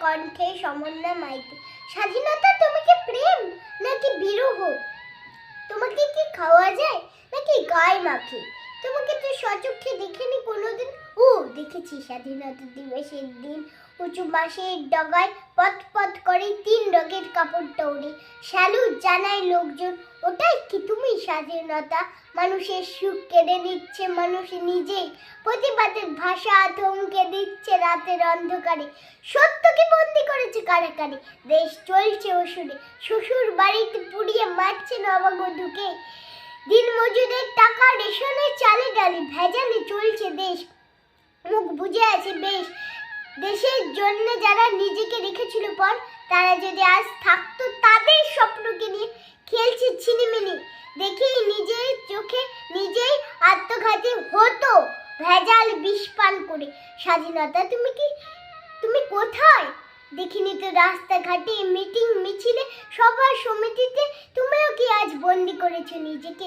কণ্ঠে সমন্বয় মাইতে। স্বাধীনতা তোমাকে প্রেম নাকি বিরহ? তোমাকে কি খাওয়া যায় নাকি গায়ে মাখে? তোমাকে তো সচক্ষে দেখিনি কোনোদিন। ও দেখেছি স্বাধীনতা দিবসের দিন উঁচু বাঁশের ডগায় পথ পথ করে 3 রঙের কাপড় দৌড়ে স্যালুট জানায় লোকজন। ওটাই কি তুমি স্বাধীনতা? মানুষের সুখ কেড়ে নিচ্ছে মানুষ নিজেই, প্রতিবাদের ভাষা থমকে দিচ্ছে রাতের অন্ধকারে। সত্যকে বন্দি করেছে কারাগারে, দেশ চলছে ওষুধে, শ্বশুর বাড়িতে পুড়িয়ে মারছে নববধূকে। দিন মজুদের টাকা রেশনের চালে ডালে ভেজালে চলছে দেশ, মুখ বুঝে আছে বেশ। দেশের জন্য যারা নিজেকে রেখেছিল পর, তারা যদি আজ থাকতো তাদের স্বপ্নকে নিয়ে খেলছে ছিনিমিনি, দেখেই নিজের চোখে নিজেই আত্মঘাতী হতো ভেজাল বিষ পান করে। স্বাধীনতা তুমি কোথায়? দেখিনি তো রাস্তাঘাটে, মিটিং মিছিলে, সভা সমিতিতে। তুমিও কি আজ বন্দি করেছো নিজেকে?